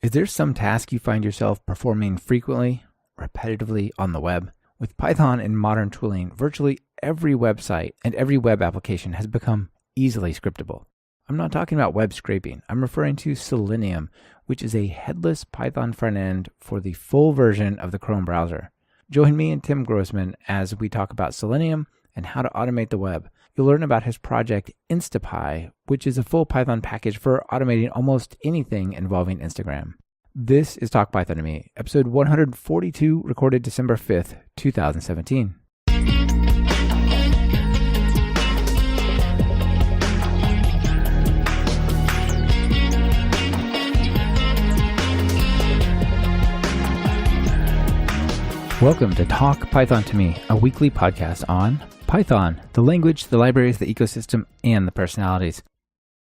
Is there some task you find yourself performing frequently, repetitively on the web? With Python and modern tooling, virtually every website and every web application has become easily scriptable. I'm not talking about web scraping. I'm referring to Selenium, which is a headless Python front end for the full version of the Chrome browser. Join me and Tim Grossman as we talk about Selenium and how to automate the web. You'll learn about his project InstaPy, which is a full Python package for automating almost anything involving Instagram. This is Talk Python to Me, episode 142, recorded December 5th, 2017. Welcome to Talk Python to Me, a weekly podcast on Python, the language, the libraries, the ecosystem, and the personalities.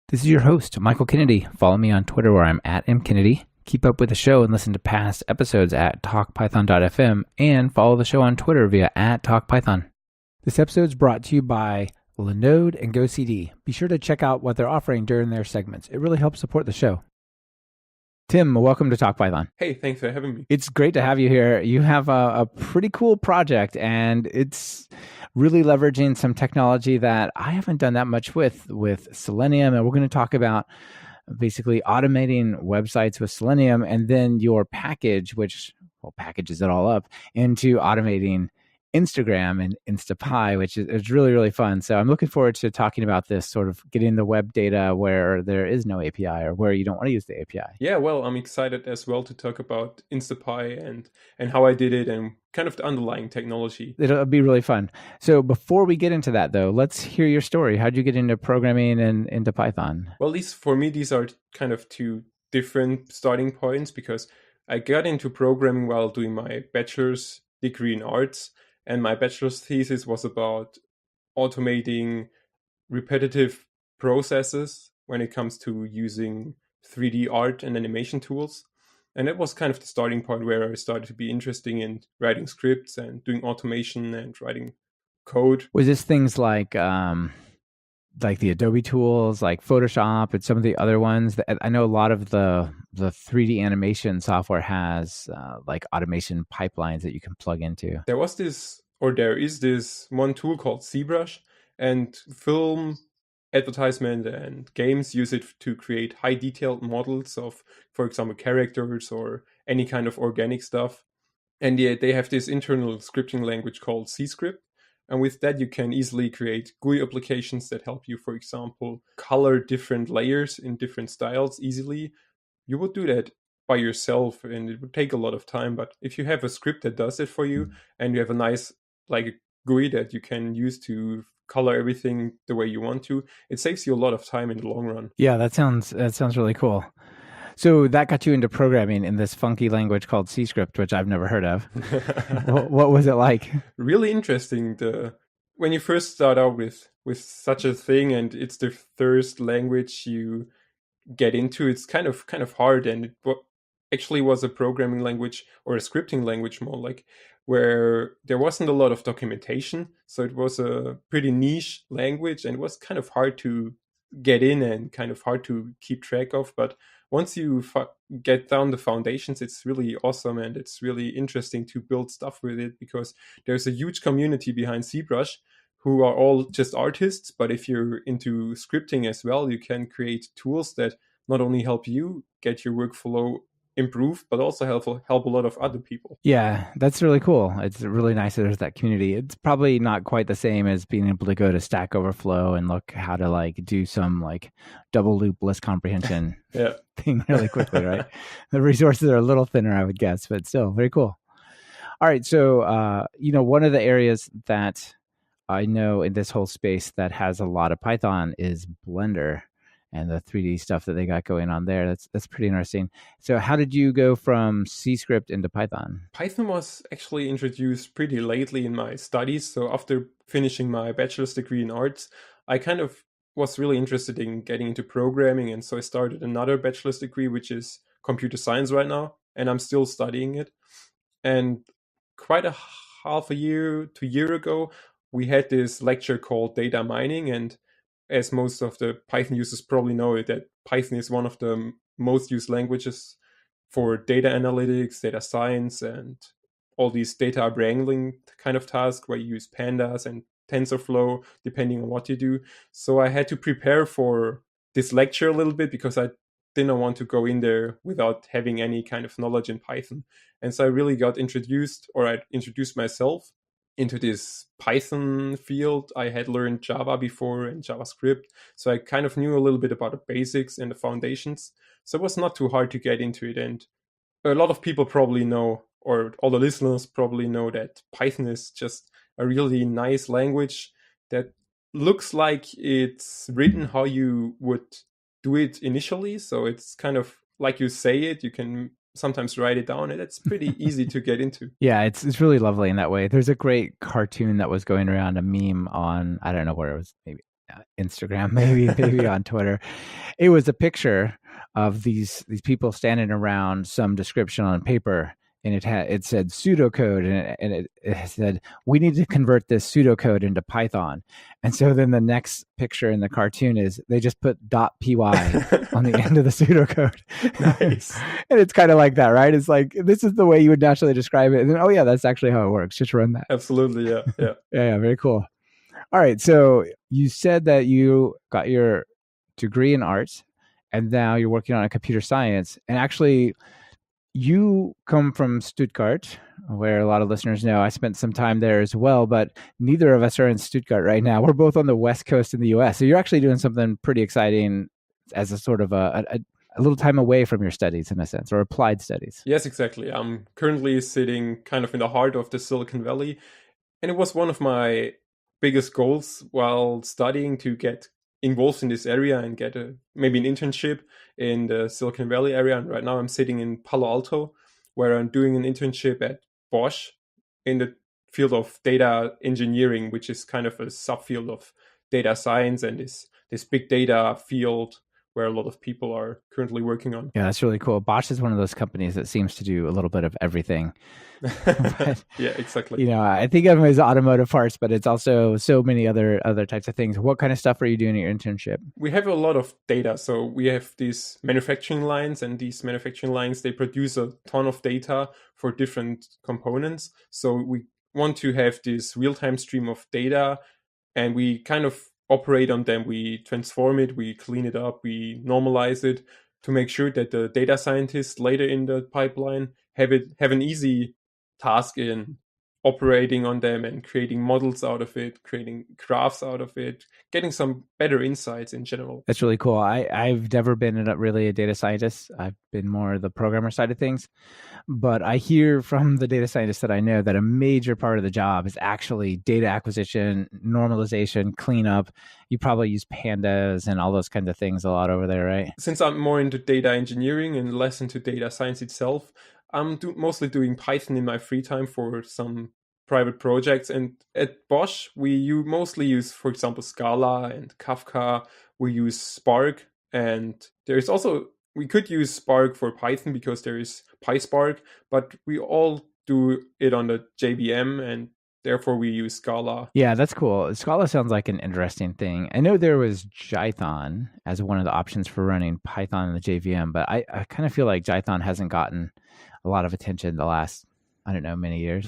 This is your host, Michael Kennedy. Follow me on Twitter where I'm at mkennedy. Keep up with the show and listen to past episodes at talkpython.fm and follow the show on Twitter via @talkpython. This episode is brought to you by Linode and GoCD. Be sure to check out what they're offering during their segments. It really helps support the show. Tim, welcome to Talk Python. Hey, thanks for having me. It's great to have you here. You have a pretty cool project, and it's really leveraging some technology that I haven't done that much with Selenium. And we're going to talk about basically automating websites with Selenium, and then your package, which packages it all up into automating Instagram and InstaPy, which is really, really fun. So I'm looking forward to talking about this, sort of getting the web data where there is no API or where you don't want to use the API. Yeah, well, I'm excited as well to talk about InstaPy and how I did it and kind of the underlying technology. It'll be really fun. So before we get into that, though, let's hear your story. How'd you get into programming and into Python? Well, at least for me, these are kind of two different starting points because I got into programming while doing my bachelor's degree in arts. And my bachelor's thesis was about automating repetitive processes when it comes to using 3D art and animation tools. And that was kind of the starting point where I started to be interested in writing scripts and doing automation and writing code. Was this things like the Adobe tools, like Photoshop and some of the other ones? I know a lot of the 3D animation software has like automation pipelines that you can plug into. There is this one tool called ZBrush, and film, advertisement, and games use it to create high detailed models of, for example, characters or any kind of organic stuff. And they have this internal scripting language called CScript. And with that, you can easily create GUI applications that help you, for example, color different layers in different styles easily. You would do that by yourself, and it would take a lot of time. But if you have a script that does it for you, and you have a nice GUI that you can use to color everything the way you want to, it saves you a lot of time in the long run. Yeah, that sounds really cool. So that got you into programming in this funky language called CScript, which I've never heard of. What was it like? Really interesting. When you first start out with such a thing, and it's the first language you get into, it's kind of hard. And it actually was a programming language or a scripting language more like, where there wasn't a lot of documentation. So it was a pretty niche language, and it was kind of hard to get in and kind of hard to keep track of. But once you get down the foundations, it's really awesome, and it's really interesting to build stuff with it because there's a huge community behind ZBrush who are all just artists. But if you're into scripting as well, you can create tools that not only help you get your workflow improve, but also help a lot of other people. Yeah, that's really cool. It's really nice that there's that community. It's probably not quite the same as being able to go to Stack Overflow and look how to do some double loop list comprehension thing really quickly, right? The resources are a little thinner, I would guess, but still very cool. All right, so one of the areas that I know in this whole space that has a lot of Python is Blender. And the 3D stuff that they got going on there. That's pretty interesting. So how did you go from CScript into Python? Python was actually introduced pretty lately in my studies. So after finishing my bachelor's degree in arts, I kind of was really interested in getting into programming. And so I started another bachelor's degree, which is computer science right now. And I'm still studying it. And quite a half a year to a year ago, we had this lecture called data mining. And as most of the Python users probably know, that Python is one of the most used languages for data analytics, data science, and all these data wrangling kind of tasks where you use pandas and TensorFlow, depending on what you do. So I had to prepare for this lecture a little bit because I didn't want to go in there without having any kind of knowledge in Python. And so I really got introduced, or I introduced myself into this Python field. I had learned Java before and JavaScript, so I kind of knew a little bit about the basics and the foundations. So it was not too hard to get into it. And a lot of people probably know, or all the listeners probably know, that Python is just a really nice language that looks like it's written how you would do it initially. So it's kind of like you say it, you can sometimes write it down, and it's pretty easy to get into. Yeah, it's really lovely in that way. There's a great cartoon that was going around, a meme on, I don't know where it was, maybe Instagram, maybe on Twitter. It was a picture of these people standing around some description on paper, and it said pseudocode, and it said, we need to convert this pseudocode into Python. And so then the next picture in the cartoon is they just put .py on the end of the pseudocode. Nice. And it's kind of like that, right? It's like, this is the way you would naturally describe it. And then, oh yeah, that's actually how it works. Just run that. Absolutely, yeah. Yeah, very cool. All right, so you said that you got your degree in arts, and now you're working on a computer science. And actually, you come from Stuttgart, where a lot of listeners know. I spent some time there as well, but neither of us are in Stuttgart right now. We're both on the West Coast in the US. So you're actually doing something pretty exciting as a sort of a little time away from your studies, in a sense, or applied studies. Yes, exactly. I'm currently sitting kind of in the heart of the Silicon Valley. And it was one of my biggest goals while studying to get involved in this area and get maybe an internship in the Silicon Valley area. And right now I'm sitting in Palo Alto, where I'm doing an internship at Bosch in the field of data engineering, which is kind of a subfield of data science and this big data field where a lot of people are currently working on. Yeah, that's really cool. Bosch is one of those companies that seems to do a little bit of everything. But, yeah, exactly. I think of them as automotive parts, but it's also so many other types of things. What kind of stuff are you doing in your internship? We have a lot of data. So we have these manufacturing lines, and these manufacturing lines, they produce a ton of data for different components. So we want to have this real-time stream of data, and we kind of operate on them. We transform it, we clean it up, we normalize it to make sure that the data scientists later in the pipeline have an easy task in operating on them and creating models out of it, creating graphs out of it, getting some better insights in general. That's really cool. I've never been really a data scientist. I've been more the programmer side of things. But I hear from the data scientists that I know that a major part of the job is actually data acquisition, normalization, cleanup. You probably use pandas and all those kinds of things a lot over there, right? Since I'm more into data engineering and less into data science itself, I'm mostly doing Python in my free time for some private projects. And at Bosch, we mostly use, for example, Scala and Kafka. We use Spark, and there's also, we could use Spark for Python because there is PySpark, but we all do it on the JVM, and therefore we use Scala. Yeah, that's cool. Scala sounds like an interesting thing. I know there was Jython as one of the options for running Python in the JVM, but I kind of feel like Jython hasn't gotten a lot of attention the last, I don't know, many years.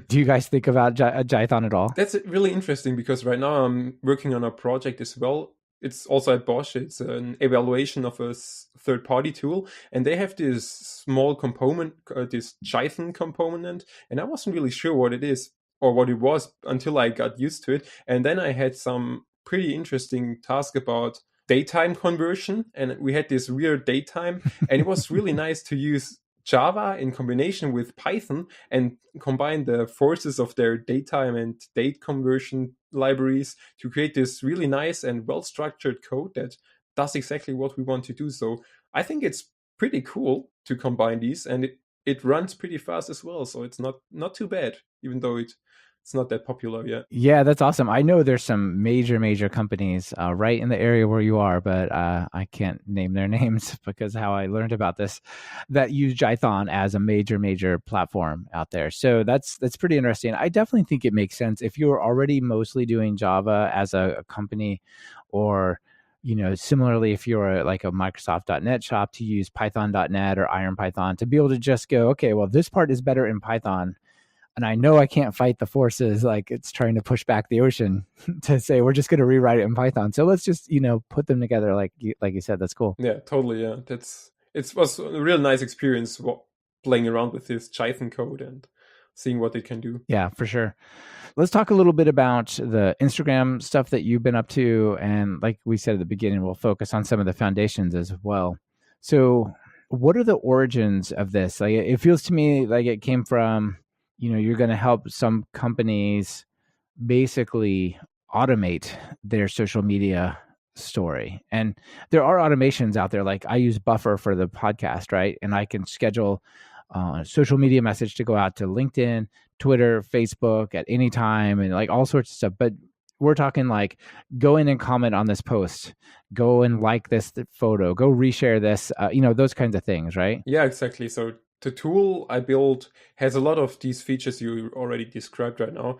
Do you guys think about Jython at all? That's really interesting because right now I'm working on a project as well. It's also at Bosch. It's an evaluation of a third-party tool, and they have this small component, this Jython component, and I wasn't really sure what it is or what it was until I got used to it. And then I had some pretty interesting task about datetime conversion, and we had this weird datetime, and it was really nice to use Java in combination with Python and combine the forces of their datetime and date conversion libraries to create this really nice and well-structured code that does exactly what we want to do. So I think it's pretty cool to combine these, and it runs pretty fast as well. So it's not too bad, even though it's not that popular yet. Yeah, that's awesome. I know there's some major companies right in the area where you are, but I can't name their names because how I learned about this, that use Jython as a major platform out there. So that's pretty interesting. I definitely think it makes sense if you're already mostly doing Java as a company, or Similarly, if you're like a Microsoft.NET shop, to use Python.NET or IronPython, to be able to just go, okay, well, this part is better in Python. And I know I can't fight the forces, like it's trying to push back the ocean to say, we're just going to rewrite it in Python. So let's just, put them together. Like you said, that's cool. Yeah, totally. Yeah, it was a real nice experience playing around with this Python code and seeing what it can do. Yeah, for sure. Let's talk a little bit about the Instagram stuff that you've been up to. And like we said at the beginning, we'll focus on some of the foundations as well. So what are the origins of this? Like, it feels to me like it came from, you're going to help some companies basically automate their social media story. And there are automations out there. Like I use Buffer for the podcast, right? And I can schedule a social media message to go out to LinkedIn, Twitter, Facebook at any time, and like all sorts of stuff. But we're talking like, go in and comment on this post, go and like this photo, go reshare this, those kinds of things, right? Yeah, exactly. So the tool I built has a lot of these features you already described right now.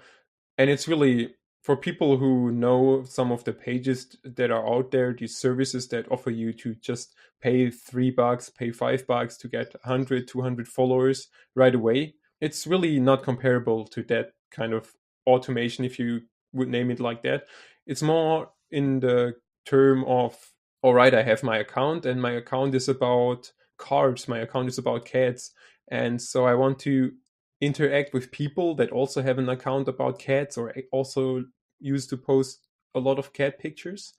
And it's really for people who know some of the pages that are out there, these services that offer you to just pay $3, pay $5 to get 100, 200 followers right away. It's really not comparable to that kind of automation, if you would name it like that. It's more in the term of, all right, I have my account and my account is about cards, my account is about cats. And so I want to interact with people that also have an account about cats or also used to post a lot of cat pictures.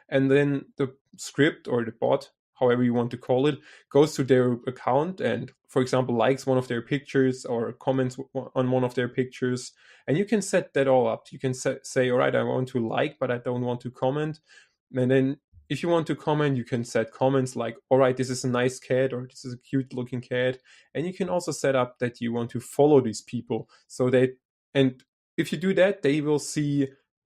And then the script or the bot, however you want to call it, goes to their account and, for example, likes one of their pictures or comments on one of their pictures. And you can set that all up. You can say, all right, I want to like, but I don't want to comment. And then if you want to comment, you can set comments like, all right, this is a nice cat or this is a cute looking cat. And you can also set up that you want to follow these people. And if you do that, they will see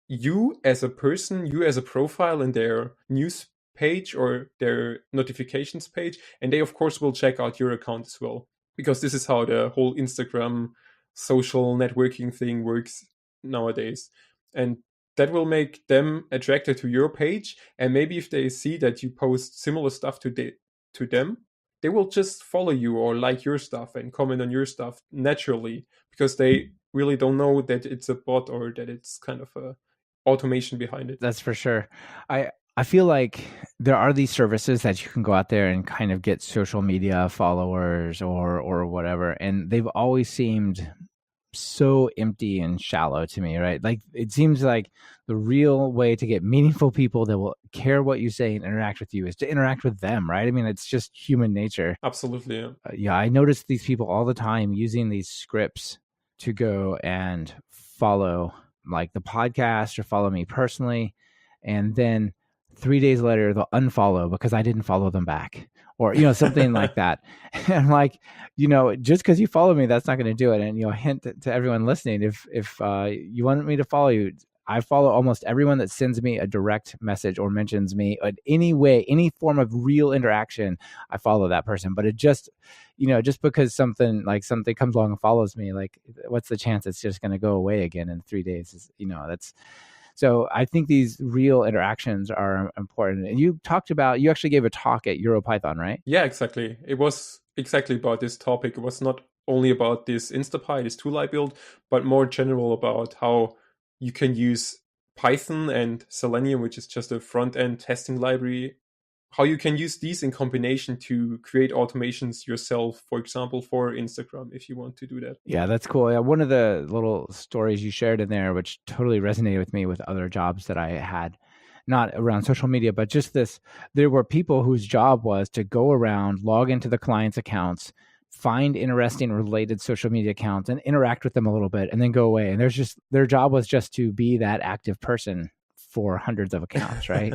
you as a person, you as a profile in their news page or their notifications page. And they, of course, will check out your account as well, because this is how the whole Instagram social networking thing works nowadays. And that will make them attracted to your page. And maybe if they see that you post similar stuff to them, they will just follow you or like your stuff and comment on your stuff naturally, because they really don't know that it's a bot or that it's kind of a automation behind it. That's for sure. I feel like there are these services that you can go out there and kind of get social media followers or whatever, and they've always seemed so empty and shallow to me, right? Like it seems like the real way to get meaningful people that will care what you say and interact with you is to interact with them, right? I mean, it's just human nature. Absolutely. Yeah. Yeah, I notice these people all the time using these scripts to go and follow like the podcast or follow me personally, and then 3 days later they'll unfollow because I didn't follow them back, or something like that. And like, just because you follow me, that's not going to do it. And hint to everyone listening, if you want me to follow you, I follow almost everyone that sends me a direct message or mentions me in any way, any form of real interaction. I follow that person. But it just, just because something comes along and follows me, like what's the chance it's just going to go away again in 3 days? So I think these real interactions are important. And you actually gave a talk at EuroPython, right? Yeah, exactly. It was exactly about this topic. It was not only about this InstaPy, this tool I built, but more general about how you can use Python and Selenium, which is just a front-end testing library, how you can use these in combination to create automations yourself, for example, for Instagram, if you want to do that. Yeah, that's cool. Yeah, one of the little stories you shared in there, which totally resonated with me with other jobs that I had, not around social media, but just this, there were people whose job was to go around, log into the client's accounts, find interesting related social media accounts and interact with them a little bit and then go away. And their job was just to be that active person for hundreds of accounts, right?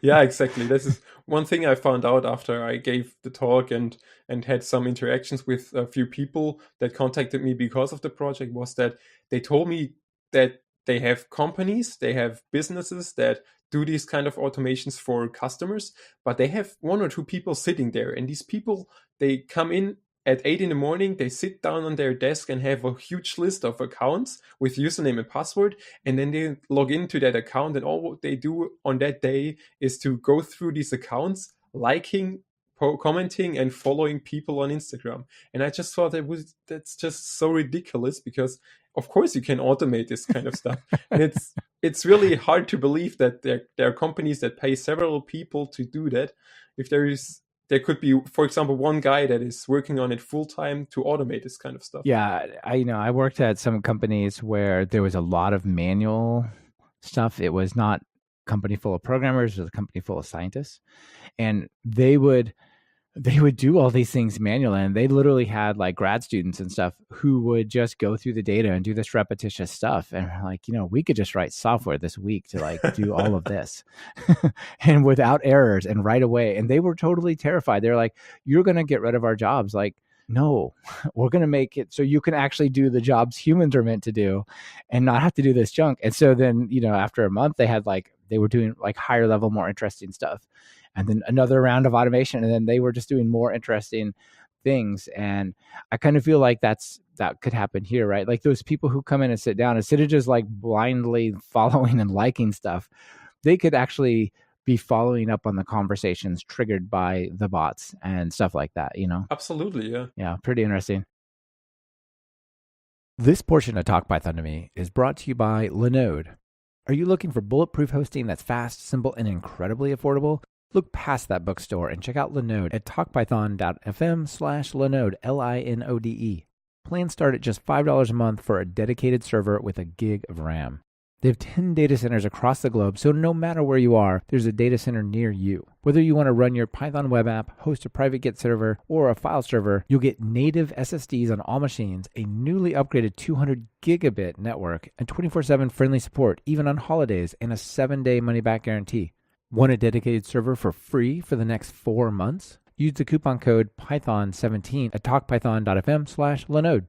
Yeah, exactly. This is one thing I found out after I gave the talk and had some interactions with a few people that contacted me because of the project, was that they told me that they have companies, they have businesses that do these kind of automations for customers, but they have one or two people sitting there. And these people, they come in at 8 in the morning, they sit down on their desk and have a huge list of accounts with username and password. And then they log into that account, and all what they do on that day is to go through these accounts, liking, commenting, and following people on Instagram. And I just thought that's just so ridiculous, because of course you can automate this kind of stuff. And it's really hard to believe that there are companies that pay several people to do that. If there could be, for example, one guy that is working on it full time to automate this kind of stuff. Yeah, I worked at some companies where there was a lot of manual stuff. It was not a company full of programmers, it was a company full of scientists, and they would do all these things manually, and they literally had like grad students and stuff who would just go through the data and do this repetitious stuff. And like, we could just write software this week to like do all of this and without errors and right away. And they were totally terrified. They're like, you're going to get rid of our jobs. Like, no, we're going to make it so you can actually do the jobs humans are meant to do and not have to do this junk. And so then, after a month, they were doing like higher level, more interesting stuff. And then another round of automation, and then they were just doing more interesting things. And I kind of feel like that could happen here, right? Like those people who come in and sit down, instead of just like blindly following and liking stuff, they could actually be following up on the conversations triggered by the bots and stuff like that, Absolutely, yeah. Yeah, pretty interesting. This portion of Talk Python to Me is brought to you by Linode. Are you looking for bulletproof hosting that's fast, simple, and incredibly affordable? Look past that bookstore and check out Linode at talkpython.fm/Linode, Linode. Plans start at just $5 a month for a dedicated server with a gig of RAM. They have 10 data centers across the globe, so no matter where you are, there's a data center near you. Whether you want to run your Python web app, host a private Git server, or a file server, you'll get native SSDs on all machines, a newly upgraded 200 gigabit network, and 24/7 friendly support, even on holidays, and a 7-day money-back guarantee. Want a dedicated server for free for the next 4 months? Use the coupon code Python17 at talkpython.fm/Linode.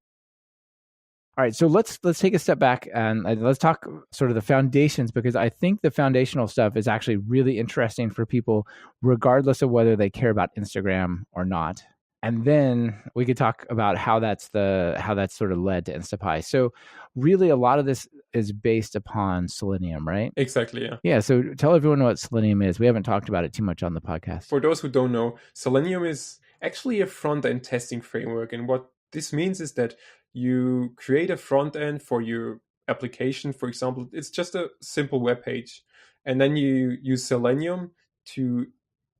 All right, so let's take a step back and let's talk sort of the foundations, because I think the foundational stuff is actually really interesting for people, regardless of whether they care about Instagram or not. And then we could talk about how that's sort of led to InstaPy. So really a lot of this is based upon Selenium, right? Exactly, yeah. Yeah, so tell everyone what Selenium is. We haven't talked about it too much on the podcast. For those who don't know, Selenium is actually a front-end testing framework. And what this means is that you create a front-end for your application. For example, it's just a simple web page. And then you use Selenium to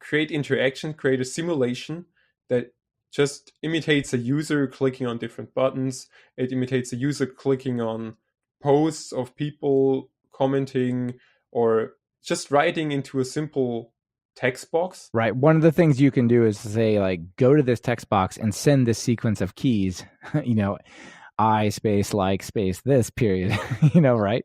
create interaction, create a simulation that just imitates a user clicking on different buttons. It imitates a user clicking on posts of people commenting or just writing into a simple text box. Right. One of the things you can do is say, like, go to this text box and send this sequence of keys, I space like space this period, right?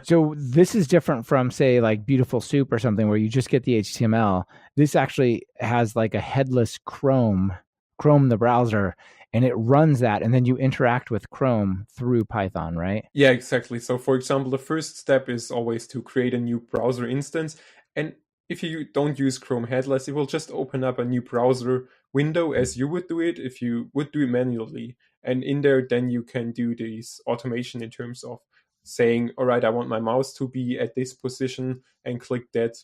So this is different from, say, like Beautiful Soup or something where you just get the HTML. This actually has like a headless Chrome the browser, and it runs that, and then you interact with Chrome through Python, right? Yeah, exactly. So for example, the first step is always to create a new browser instance. And if you don't use Chrome headless, it will just open up a new browser window as you would do it if you would do it manually. And in there, then you can do this automation in terms of saying, all right, I want my mouse to be at this position, and click that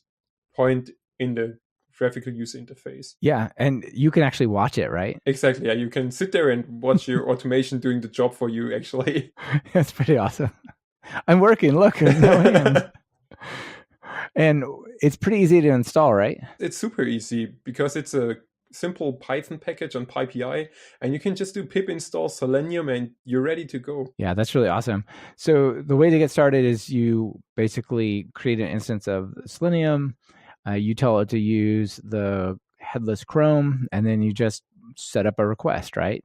point in the graphical user interface. Yeah, and you can actually watch it, right? Exactly. Yeah, you can sit there and watch your automation doing the job for you, actually. That's pretty awesome. I'm working, look, no hands. And it's pretty easy to install, right? It's super easy because it's a simple Python package on PyPI, and you can just do pip install Selenium and you're ready to go. Yeah, that's really awesome. So the way to get started is you basically create an instance of Selenium. You tell it to use the headless Chrome, and then you just set up a request, right?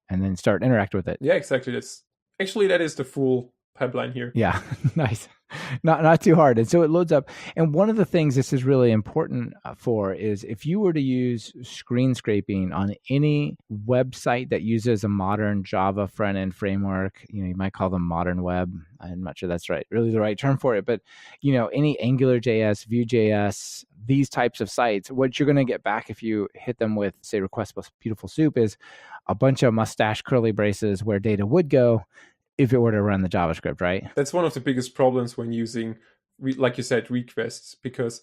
And then start interact with it. Yeah, exactly. That is the full pipeline here. Yeah, nice. Not too hard. And so it loads up. And one of the things this is really important for is if you were to use screen scraping on any website that uses a modern Java front-end framework, you might call them modern web. I'm not sure that's really the right term for it, but any AngularJS, Vue.js, these types of sites, what you're going to get back if you hit them with, say, request plus beautiful soup is a bunch of mustache curly braces where data would go if it were to run the JavaScript, right? That's one of the biggest problems when using, like you said, requests, because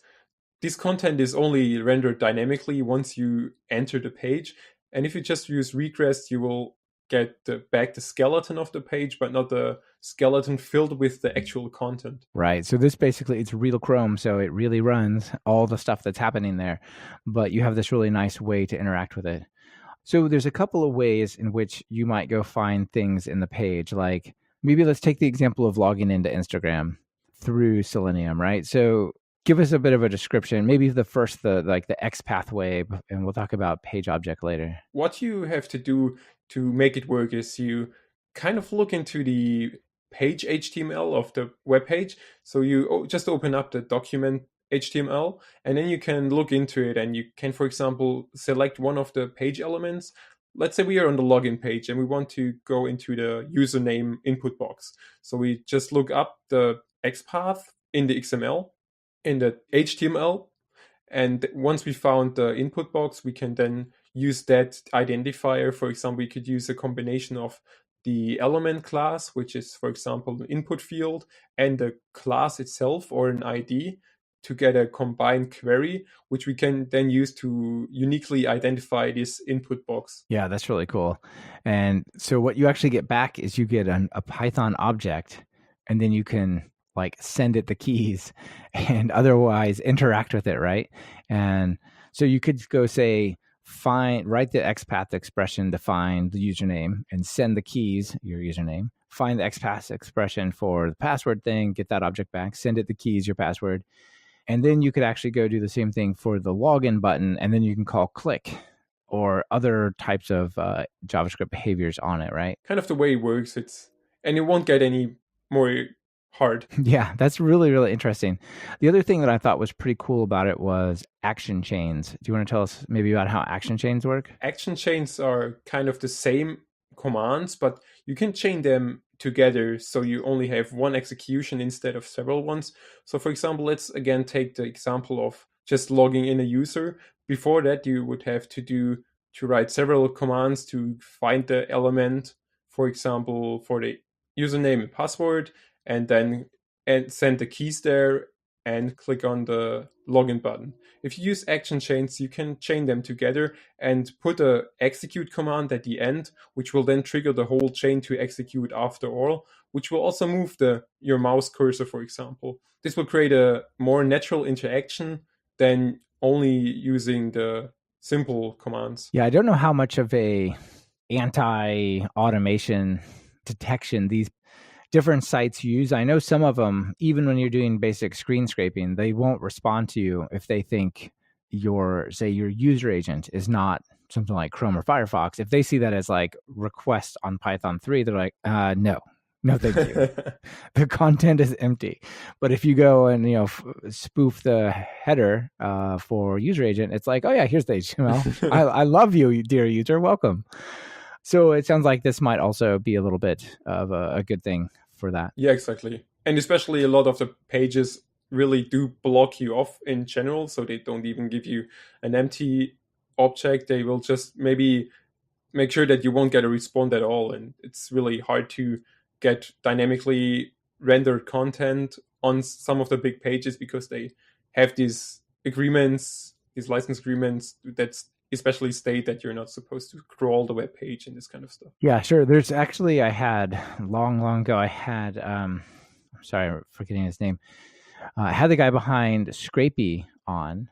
this content is only rendered dynamically once you enter the page. And if you just use requests, you will get back the skeleton of the page, but not the skeleton filled with the actual content. Right. So this basically, it's real Chrome, so it really runs all the stuff that's happening there, but you have this really nice way to interact with it. So there's a couple of ways in which you might go find things in the page. Like maybe let's take the example of logging into Instagram through Selenium, right? So give us a bit of a description, maybe the X pathway, and we'll talk about page object later. What you have to do to make it work is you kind of look into the page HTML of the web page. So you just open up the document HTML, and then you can look into it, and you can, for example, select one of the page elements. Let's say we are on the login page and we want to go into the username input box. So we just look up the XPath in the XML, in the HTML, and once we found the input box, we can then use that identifier. For example, we could use a combination of the element class, which is, for example, the input field, and the class itself or an ID to get a combined query, which we can then use to uniquely identify this input box. Yeah, that's really cool. And so what you actually get back is you get a Python object, and then you can send it the keys and otherwise interact with it, right? And so you could go say, write the XPath expression to find the username and send the keys, your username, find the XPath expression for the password thing, get that object back, send it the keys, your password. And then you could actually go do the same thing for the login button, and then you can call click or other types of JavaScript behaviors on it, right? Kind of the way it works. And it won't get any more hard. Yeah, that's really, really interesting. The other thing that I thought was pretty cool about it was action chains. Do you want to tell us maybe about how action chains work? Action chains are kind of the same commands, but you can chain them together so you only have one execution instead of several ones. So for example, let's again take the example of just logging in a user. Before that, you would have to write several commands to find the element, for example, for the username and password, and then send the keys there and click on the login button. If you use action chains, you can chain them together and put a execute command at the end, which will then trigger the whole chain to execute after all, which will also move your mouse cursor, for example. This will create a more natural interaction than only using the simple commands. Yeah, I don't know how much of a anti-automation detection these different sites use. I know some of them, even when you're doing basic screen scraping, they won't respond to you if they think your user agent is not something like Chrome or Firefox. If they see that as request on Python 3, they're like, no, thank you. The content is empty. But if you go and spoof the header for user agent, it's like, oh yeah, here's the HTML. I love you, dear user. Welcome. So it sounds like this might also be a little bit of a good thing for that. Yeah, exactly. And especially a lot of the pages really do block you off in general, so they don't even give you an empty object. They will just maybe make sure that you won't get a response at all, and it's really hard to get dynamically rendered content on some of the big pages because they have these agreements, these license agreements that especially state that you're not supposed to crawl the web page and this kind of stuff. Yeah, sure. There's actually, I had long ago, I'm sorry, I'm forgetting his name. I had the guy behind Scrapey on,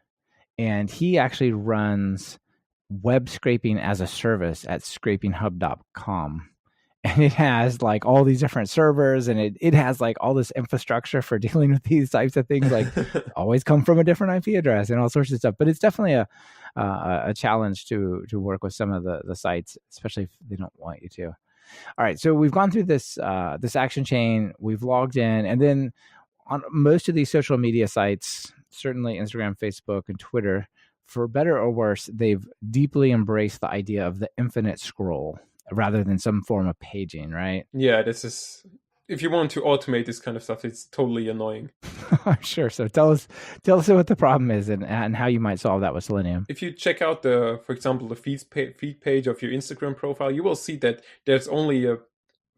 and he actually runs web scraping as a service at scrapinghub.com. And it has all these different servers, and it has all this infrastructure for dealing with these types of things, always come from a different IP address and all sorts of stuff. But it's definitely a challenge to work with some of the sites, especially if they don't want you to. All right, so we've gone through this action chain, we've logged in, and then on most of these social media sites, certainly Instagram, Facebook, and Twitter, for better or worse, they've deeply embraced the idea of the infinite scroll rather than some form of paging, right? Yeah, this is, if you want to automate this kind of stuff, it's totally annoying. Sure. So tell us what the problem is and how you might solve that with Selenium. If you check out for example, the feed page of your Instagram profile, you will see that there's only a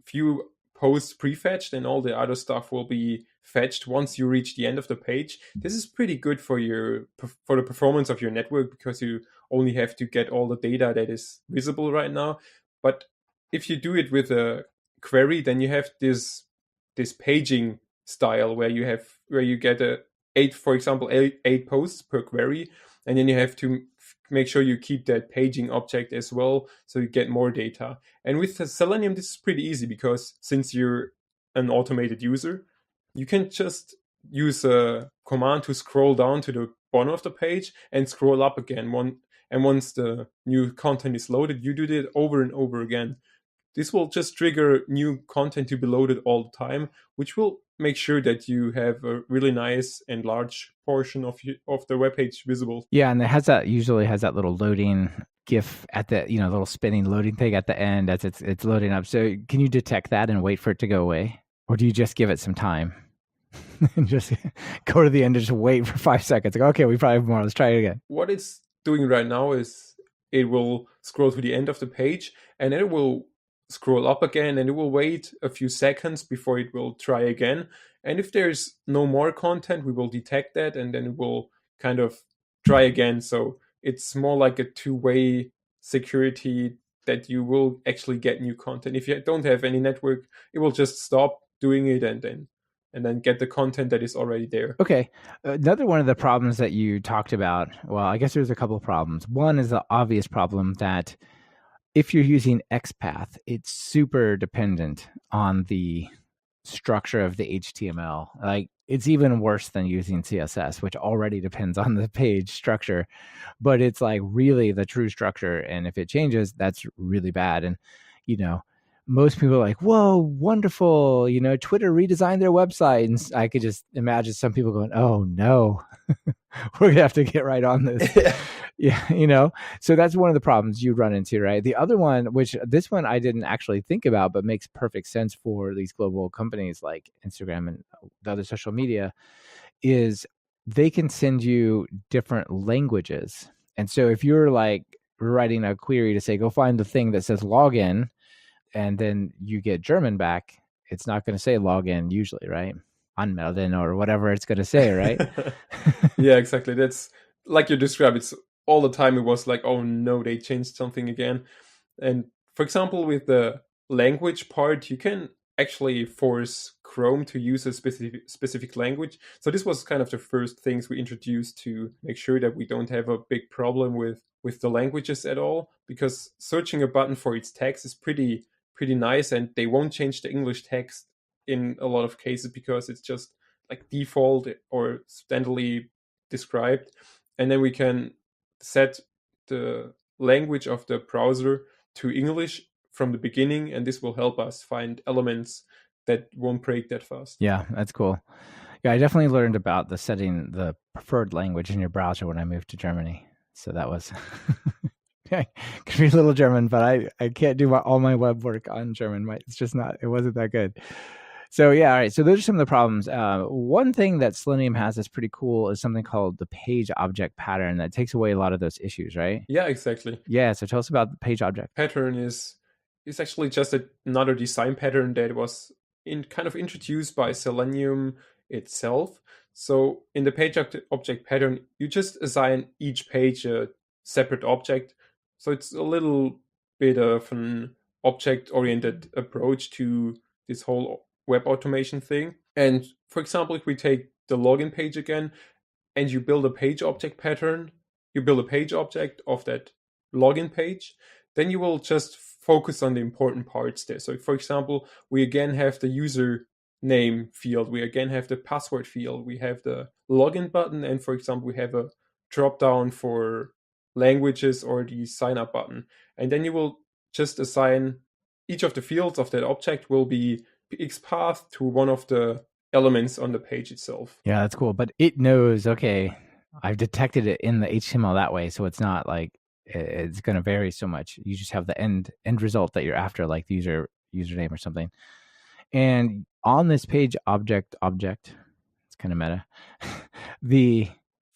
few posts prefetched and all the other stuff will be fetched once you reach the end of the page. This is pretty good for the performance of your network because you only have to get all the data that is visible right now. But if you do it with a query, then you have this paging style where you get for example, eight posts per query, and then you have to make sure you keep that paging object as well so you get more data. And with Selenium, this is pretty easy because since you're an automated user, you can just use a command to scroll down to the bottom of the page and scroll up again. And once the new content is loaded, you do it over and over again. This will just trigger new content to be loaded all the time, which will make sure that you have a really nice and large portion of the web page visible. Yeah, and it usually has that little loading GIF at the little spinning loading thing at the end as it's loading up. So can you detect that and wait for it to go away, or do you just give it some time and just go to the end and just wait for 5 seconds? Like, okay, we probably have more. Let's try it again. What it's doing right now is it will scroll to the end of the page and then it will scroll up again and it will wait a few seconds before it will try again. And if there's no more content, we will detect that and then it will kind of try again. So it's more like a two-way security that you will actually get new content. If you don't have any network, it will just stop doing it and then get the content that is already there. Okay. Another one of the problems that you talked about, well, I guess there's a couple of problems. One is the obvious problem that if you're using XPath, it's super dependent on the structure of the HTML. Like, it's even worse than using CSS, which already depends on the page structure, but it's like really the true structure. And if it changes, that's really bad. And, most people are like, whoa, wonderful. Twitter redesigned their website. And I could just imagine some people going, oh no, we're going to have to get right on this. Yeah. So that's one of the problems you run into, right? The other one, which this one I didn't actually think about, but makes perfect sense for these global companies like Instagram and the other social media, is they can send you different languages. And so if you're like writing a query to say, go find the thing that says login, and then you get German back, it's not going to say login usually, right? Anmelden or whatever it's going to say, right? Yeah, exactly. That's like you described. It's all the time. It was like, oh no, they changed something again. And for example, with the language part, you can actually force Chrome to use a specific language. So this was kind of the first things we introduced to make sure that we don't have a big problem with the languages at all, because searching a button for its text is pretty nice, and they won't change the English text in a lot of cases because it's just like default or standardly described. And then we can set the language of the browser to English from the beginning, and this will help us find elements that won't break that fast. Yeah, that's cool. Yeah, I definitely learned about the setting the preferred language in your browser when I moved to Germany. So that was I could read a little German, but I can't do all my web work on German. It's just not, it wasn't that good. So yeah, all right. So those are some of the problems. One thing that Selenium has that's pretty cool is something called the page object pattern that takes away a lot of those issues, right? Yeah, exactly. Yeah. So tell us about the page object pattern. Is actually just another design pattern that was kind of introduced by Selenium itself. So in the page object pattern, you just assign each page a separate object. So it's a little bit of an object-oriented approach to this whole web automation thing. And for example, if we take the login page again, and you build a page object pattern, you build a page object of that login page, then you will just focus on the important parts there. So for example, we again have the user name field, we again have the password field, we have the login button, and for example, we have a drop down for languages or the sign up button. And then you will just assign each of the fields of that object will be XPath to one of the elements on the page itself. Yeah, that's cool. But it knows, okay, I've detected it in the HTML that way. So it's not like it's going to vary so much. You just have the end result that you're after, like the username or something. And on this page object, it's kind of meta. The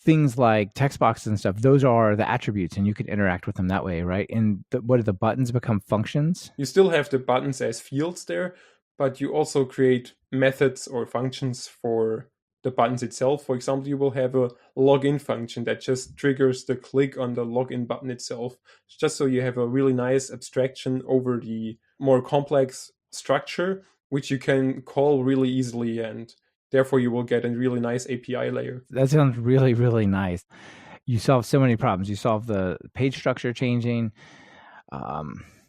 things like text boxes and stuff, those are the attributes, and you can interact with them that way, right? And what do the buttons become? Functions? You still have the buttons as fields there, but you also create methods or functions for the buttons itself. For example, you will have a login function that just triggers the click on the login button itself, just so you have a really nice abstraction over the more complex structure, which you can call really easily, and therefore you will get a really nice API layer. That sounds really, really nice. You solve so many problems. You solve the page structure changing.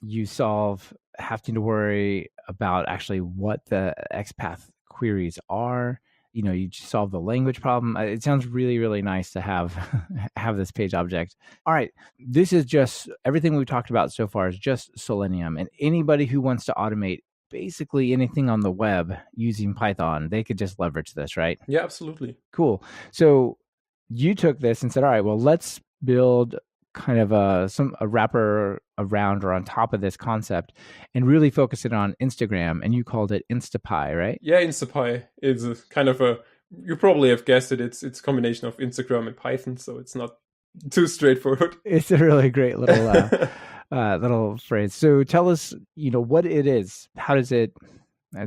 You solve having to worry about actually what the XPath queries are. You solve the language problem. It sounds really, really nice to have this page object. All right. This is just everything we've talked about so far is just Selenium. And anybody who wants to automate basically anything on the web using Python, they could just leverage this, right? Yeah, absolutely. Cool. So you took this and said, all right, well, let's build kind of a wrapper around or on top of this concept and really focus it on Instagram. And you called it InstaPy, right? Yeah, InstaPy is a kind of you probably have guessed it. It's a combination of Instagram and Python, so it's not too straightforward. It's a really great little little phrase. So tell us, what it is. How does it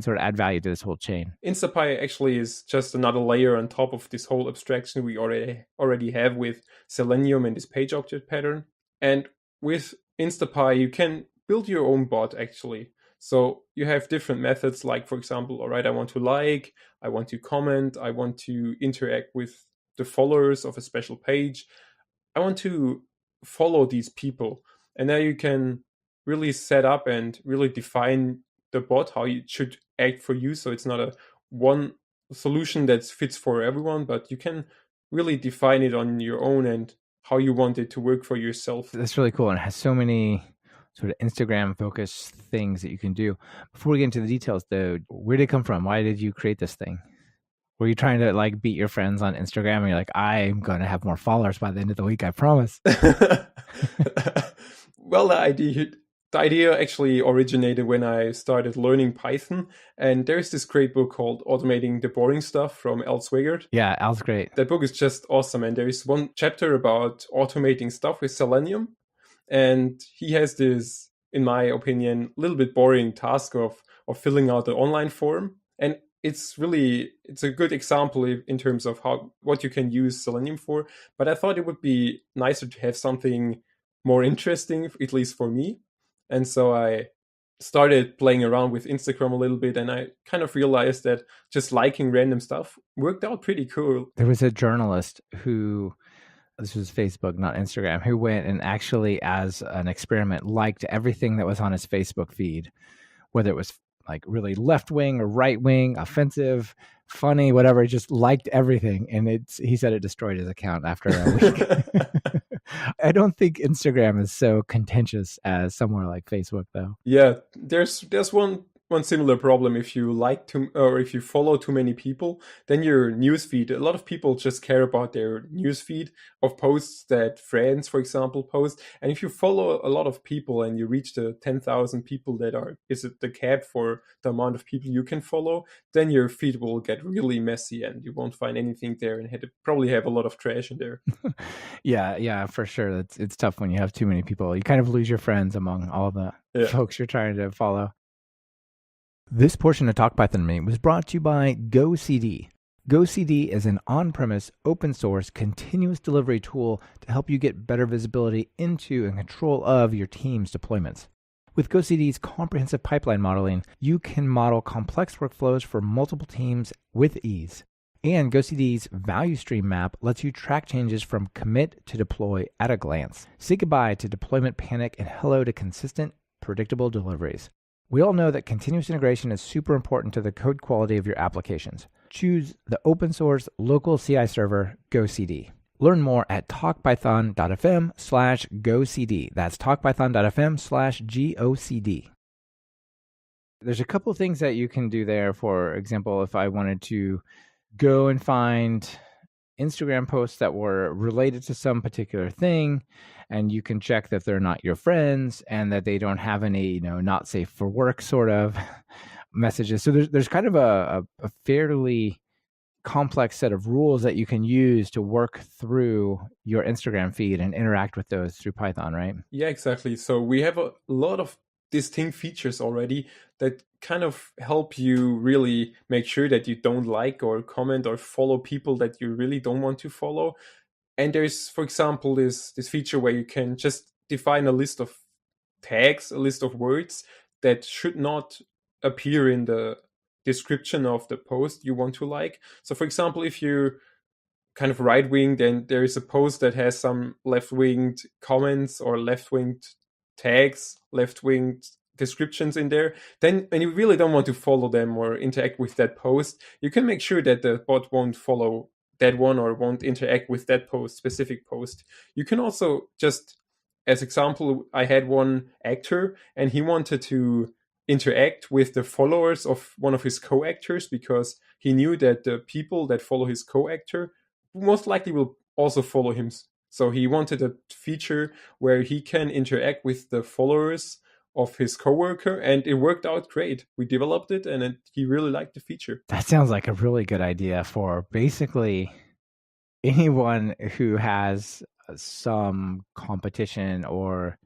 sort of add value to this whole chain? InstaPy actually is just another layer on top of this whole abstraction we already have with Selenium and this page object pattern. And with InstaPy, you can build your own bot actually. So you have different methods, like, for example, all right, I want to like, I want to comment, I want to interact with the followers of a special page. I want to follow these people. And now you can really set up and really define the bot, how it should act for you. So it's not a one solution that fits for everyone, but you can really define it on your own and how you want it to work for yourself. That's really cool. And it has so many sort of Instagram focused things that you can do. Before we get into the details though, where did it come from? Why did you create this thing? Were you trying to like beat your friends on Instagram and you're like, I'm going to have more followers by the end of the week, I promise? Well, the idea actually originated when I started learning Python. And there's this great book called Automating the Boring Stuff from Al Swigert. Yeah, Al's great. That book is just awesome. And there is one chapter about automating stuff with Selenium. And he has this, in my opinion, a little bit boring task of filling out the online form. And it's a good example in terms of what you can use Selenium for. But I thought it would be nicer to have something more interesting, at least for me. And so I started playing around with Instagram a little bit, and I kind of realized that just liking random stuff worked out pretty cool. There was a journalist who, this was Facebook, not Instagram, who went and actually, as an experiment, liked everything that was on his Facebook feed, whether it was like really left-wing or right-wing, offensive, funny, whatever, just liked everything. And he said it destroyed his account after a week. I don't think Instagram is so contentious as somewhere like Facebook, though. Yeah, there's one similar problem. If you if you follow too many people, then your newsfeed, a lot of people just care about their newsfeed of posts that friends, for example, post. And if you follow a lot of people and you reach the 10,000 people is it the cap for the amount of people you can follow, then your feed will get really messy and you won't find anything there and probably have a lot of trash in there. Yeah, for sure. It's tough when you have too many people. You kind of lose your friends among all the folks you're trying to follow. This portion of Talk Python to Me was brought to you by GoCD. GoCD is an on-premise, open-source, continuous delivery tool to help you get better visibility into and control of your team's deployments. With GoCD's comprehensive pipeline modeling, you can model complex workflows for multiple teams with ease. And GoCD's value stream map lets you track changes from commit to deploy at a glance. Say goodbye to deployment panic and hello to consistent, predictable deliveries. We all know that continuous integration is super important to the code quality of your applications. Choose the open source local CI server, GoCD. Learn more at talkpython.fm/GoCD. That's talkpython.fm/GOCD. There's a couple things that you can do there. For example, if I wanted to go and find Instagram posts that were related to some particular thing, and you can check that they're not your friends and that they don't have any, not safe for work sort of messages. So there's kind of a fairly complex set of rules that you can use to work through your Instagram feed and interact with those through Python, right? Yeah, exactly. So we have a lot of distinct features already that kind of help you really make sure that you don't like or comment or follow people that you really don't want to follow. And there's, for example, this feature where you can just define a list of tags, a list of words that should not appear in the description of the post you want to like. So, for example, if you're kind of right-winged and there is a post that has some left-winged comments or left-winged tags, left-winged descriptions in there, then when you really don't want to follow them or interact with that post, you can make sure that the bot won't follow that one or won't interact with that specific post. You can also just, as example, I had one actor and he wanted to interact with the followers of one of his co-actors because he knew that the people that follow his co-actor most likely will also follow him. So he wanted a feature where he can interact with the followers of his coworker, and it worked out great. We developed it, and he really liked the feature. That sounds like a really good idea for basically anyone who has some competition or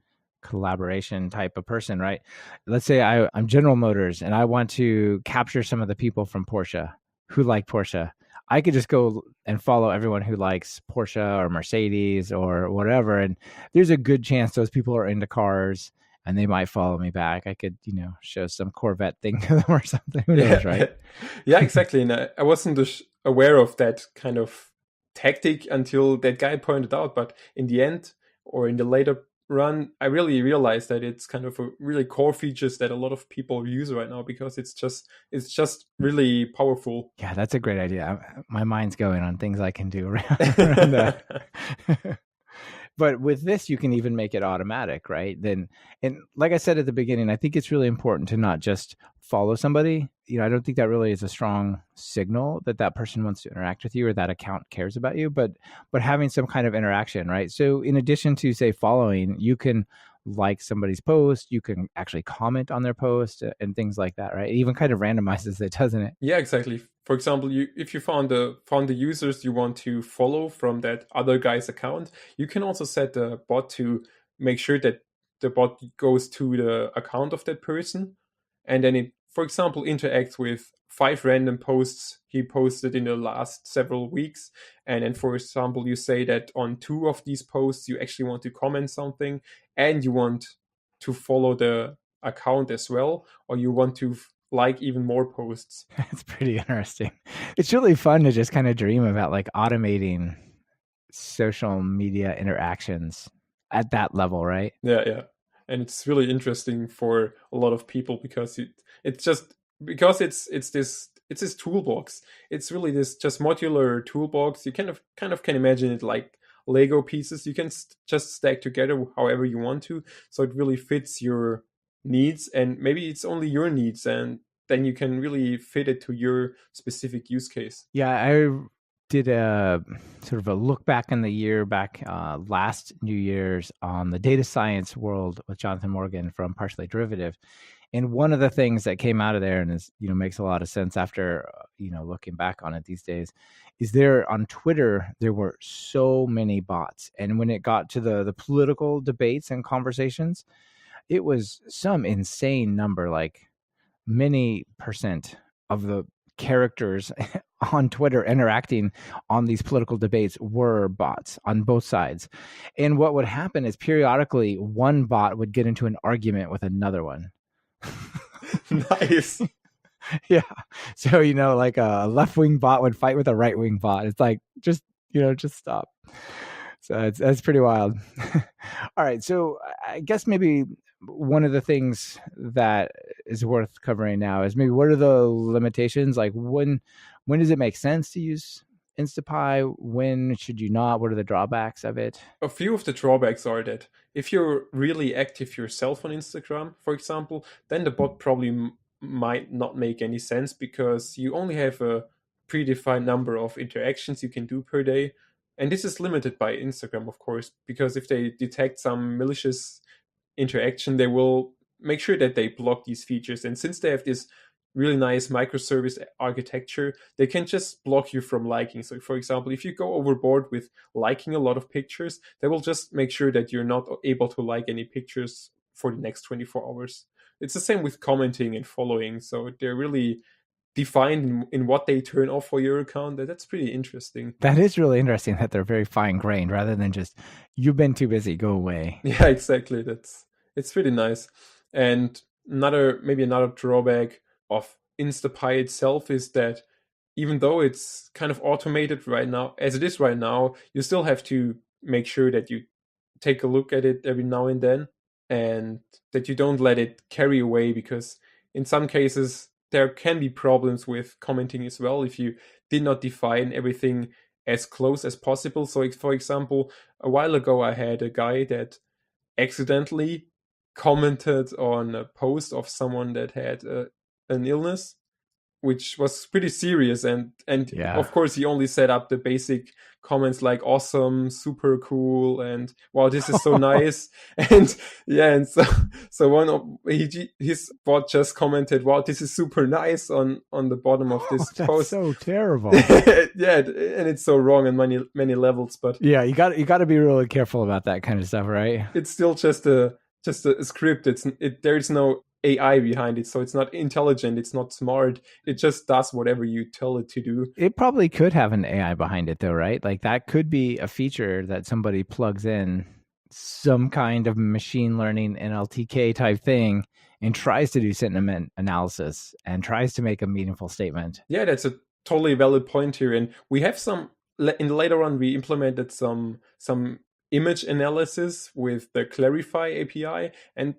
collaboration type of person, right? Let's say I'm General Motors and I want to capture some of the people from Porsche who like Porsche. I could just go and follow everyone who likes Porsche or Mercedes or whatever. And there's a good chance those people are into cars and they might follow me back. I could, show some Corvette thing to them or something. Who knows, right? Yeah, exactly. And I wasn't aware of that kind of tactic until that guy pointed out. But in the end, or in the later run, I really realized that it's kind of a really core features that a lot of people use right now because it's just really powerful. Yeah, that's a great idea. My mind's going on things I can do around that. But with this, you can even make it automatic, right? And like I said at the beginning, I think it's really important to not just follow somebody. I don't think that really is a strong signal that person wants to interact with you or that account cares about you, but having some kind of interaction, right? So in addition to, say, following, you can like somebody's post, you can actually comment on their post and things like that, right? It even kind of randomizes it, doesn't it? Yeah, exactly. For example, if you found the users you want to follow from that other guy's account, you can also set the bot to make sure that the bot goes to the account of that person, and then it, for example, interacts with 5 random posts he posted in the last several weeks. And then, for example, you say that on 2 of these posts you actually want to comment something and you want to follow the account as well, or you want to like even more posts. It's pretty interesting. It's really fun to just kind of dream about like automating social media interactions at that level, right? Yeah. And it's really interesting for a lot of people because it's just because it's this toolbox. It's really this just modular toolbox. You kind of can imagine it like Lego pieces. You can just stack together however you want to, so it really fits your needs, and maybe it's only your needs, and then you can really fit it to your specific use case. Yeah, I did a sort of a look back in the year back last New Year's on the data science world with Jonathan Morgan from Partially Derivative. And one of the things that came out of there and is, makes a lot of sense after, looking back on it these days, is there on Twitter, there were so many bots. And when it got to the political debates and conversations, it was some insane number, like many percent of the characters on Twitter interacting on these political debates were bots on both sides. And what would happen is periodically one bot would get into an argument with another one. Nice. Yeah. So, like a left-wing bot would fight with a right-wing bot. It's like, just stop. So that's pretty wild. All right. So I guess maybe one of the things that is worth covering now is maybe what are the limitations? Like when does it make sense to use InstaPy? When should you not? What are the drawbacks of it? A few of the drawbacks are that if you're really active yourself on Instagram, for example, then the bot probably might not make any sense because you only have a predefined number of interactions you can do per day. And this is limited by Instagram, of course, because if they detect some malicious interaction, they will make sure that they block these features. And since they have this really nice microservice architecture, they can just block you from liking. So for example, if you go overboard with liking a lot of pictures, they will just make sure that you're not able to like any pictures for the next 24 hours. It's the same with commenting and following. So they're really defined in what they turn off for your account. That's pretty interesting. That is really interesting that they're very fine grained rather than just, you've been too busy, go away. Yeah, exactly. It's pretty nice. And maybe another drawback of InstaPy itself is that even though it's kind of automated right now, as it is right now, you still have to make sure that you take a look at it every now and then, and that you don't let it carry away, because in some cases there can be problems with commenting as well if you did not define everything as close as possible. So for example, a while ago I had a guy that accidentally commented on a post of someone that had an illness, which was pretty serious, and Yeah. of course he only set up the basic comments like awesome, super cool, and wow, this is so nice. And yeah, and so one of his bot just commented, wow, this is super nice on the bottom of this That's post. so terrible. Yeah, and it's so wrong on many levels, but yeah, you got to be really careful about that kind of stuff, right? it's still just a script. There's no AI behind it, so it's not intelligent, it's not smart, it just does whatever you tell it to do. It probably could have an AI behind it though, right? Like that could be a feature that somebody plugs in, some kind of machine learning NLTK type thing, and tries to do sentiment analysis and tries to make a meaningful statement. Yeah, that's a totally valid point here. And we have later on we implemented some image analysis with the Clarify API, and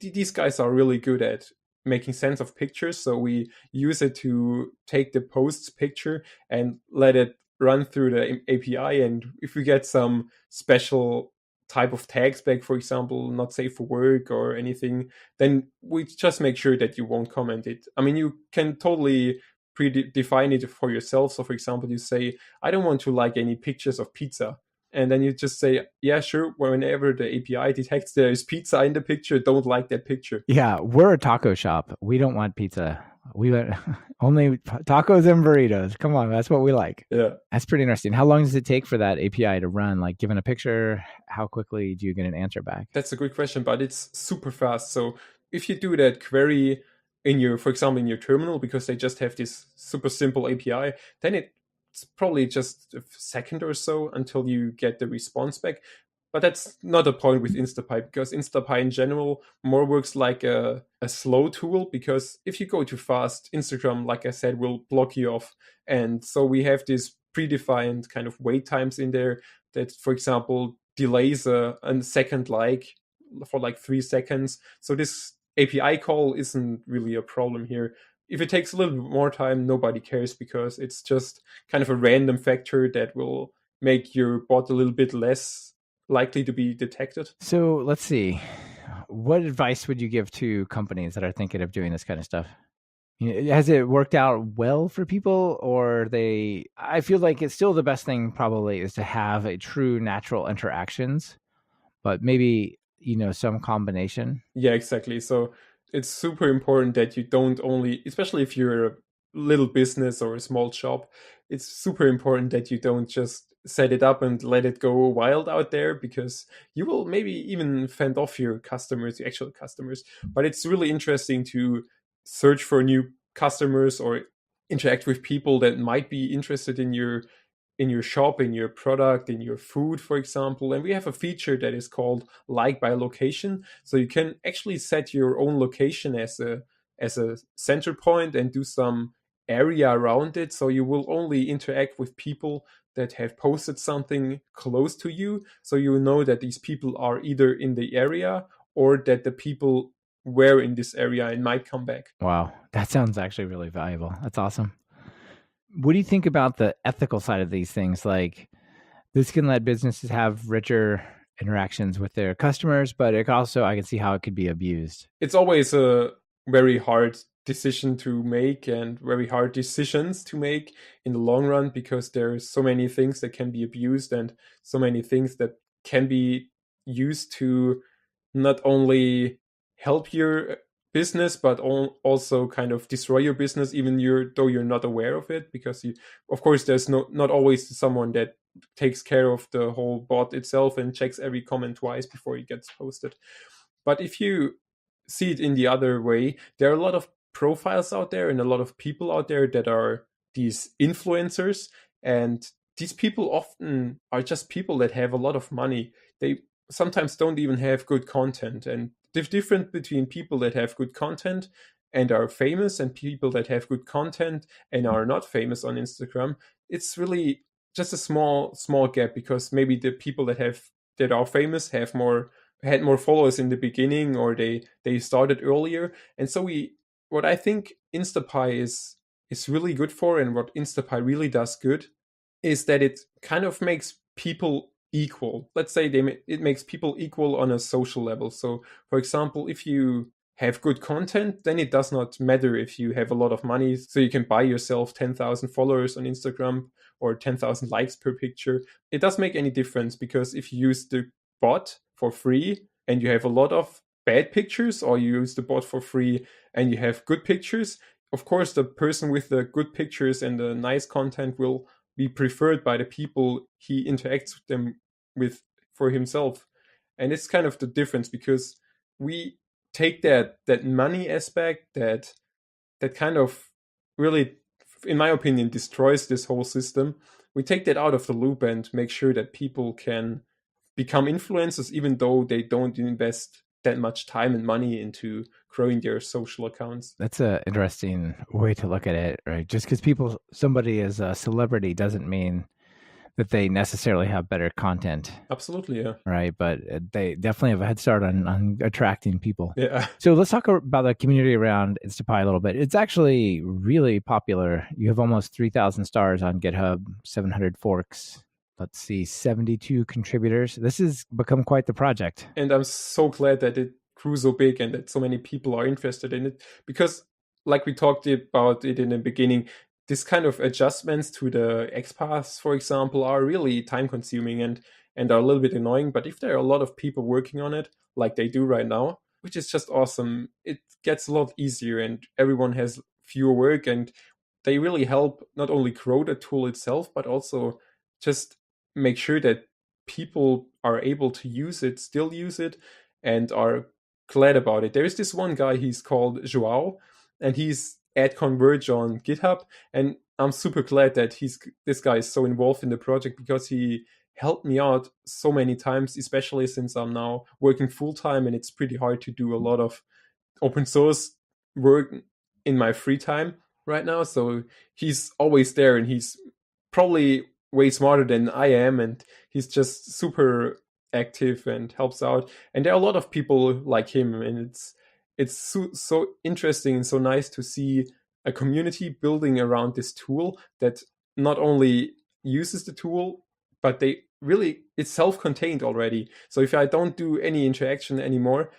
these guys are really good at making sense of pictures. So we use it to take the post's picture and let it run through the API. And if we get some special type of tags back, for example, not safe for work or anything, then we just make sure that you won't comment it. I mean, you can totally predefine it for yourself. So for example, you say, I don't want to like any pictures of pizza. And then you just say, yeah, sure, whenever the API detects there is pizza in the picture, don't like that picture. Yeah, we're a taco shop. We don't want pizza. We want only tacos and burritos. Come on, that's what we like. Yeah. That's pretty interesting. How long does it take for that API to run? Like given a picture, how quickly do you get an answer back? That's a good question, but it's super fast. So if you do that query for example, in your terminal, because they just have this super simple API, then it's probably just a second or so until you get the response back. But that's not a point with InstaPy, because InstaPy in general more works like a slow tool, because if you go too fast, Instagram, like I said, will block you off. And so we have this predefined kind of wait times in there that, for example, delays a second like for like 3 seconds. So this API call isn't really a problem here. If it takes a little bit more time, nobody cares, because it's just kind of a random factor that will make your bot a little bit less likely to be detected. So let's see. What advice would you give to companies that are thinking of doing this kind of stuff? Has it worked out well for people, or I feel like it's still the best thing probably is to have a true natural interactions, but maybe, some combination. Yeah, exactly. So it's super important that you don't only, especially if you're a little business or a small shop, it's super important that you don't just set it up and let it go wild out there, because you will maybe even fend off your customers, the actual customers. But it's really interesting to search for new customers or interact with people that might be interested in your shop, in your product, in your food, for example. And we have a feature that is called like by location. So you can actually set your own location as a center point and do some area around it. So you will only interact with people that have posted something close to you. So you know that these people are either in the area or that the people were in this area and might come back. Wow, that sounds actually really valuable. That's awesome. What do you think about the ethical side of these things? Like, this can let businesses have richer interactions with their customers, but it also, I can see how it could be abused. It's always very hard decision to make and very hard decisions to make in the long run, because there's so many things that can be abused and so many things that can be used to not only help your business but also kind of destroy your business, even though you're not aware of it, because of course there's not always someone that takes care of the whole bot itself and checks every comment twice before it gets posted. But if you see it in the other way, there are a lot of profiles out there and a lot of people out there that are these influencers, and these people often are just people that have a lot of money. They sometimes don't even have good content, and the difference between people that have good content and are famous and people that have good content and are not famous on Instagram, it's really just a small gap, because maybe the people that are famous had more followers in the beginning, or they started earlier. And so what I think InstaPy is really good for, and what InstaPy really does good, is that it kind of makes people equal. Let's say it makes people equal on a social level. So for example, if you have good content, then it does not matter if you have a lot of money, so you can buy yourself 10,000 followers on Instagram or 10,000 likes per picture. It doesn't make any difference, because if you use the bot for free and you have a lot of bad pictures, or you use the bot for free and you have good pictures, of course the person with the good pictures and the nice content will be preferred by the people he interacts with them with for himself. And it's kind of the difference, because we take that money aspect that kind of really, in my opinion, destroys this whole system. We take that out of the loop and make sure that people can become influencers, even though they don't invest that much time and money into growing their social accounts. That's an interesting way to look at it, right? Just because somebody is a celebrity doesn't mean that they necessarily have better content. Absolutely, yeah. Right, but they definitely have a head start on attracting people. Yeah. So let's talk about the community around InstaPy a little bit. It's actually really popular. You have almost 3,000 stars on GitHub, 700 forks. Let's see, 72 contributors. This has become quite the project. And I'm so glad that it grew so big and that so many people are interested in it, because like we talked about it in the beginning, this kind of adjustments to the XPaths, for example, are really time consuming and are a little bit annoying. But if there are a lot of people working on it, like they do right now, which is just awesome, it gets a lot easier and everyone has fewer work, and they really help not only grow the tool itself, but also just make sure that people are able to still use it, and are glad about it. There is this one guy, he's called Joao, and he's at Converge on GitHub, and I'm super glad that this guy is so involved in the project, because he helped me out so many times, especially since I'm now working full-time and it's pretty hard to do a lot of open source work in my free time right now. So he's always there, and he's probably way smarter than I am, and he's just super active and helps out. And there are a lot of people like him, and it's so interesting and so nice to see a community building around this tool that not only uses the tool, but it's self-contained already. So if I don't do any interaction anymore,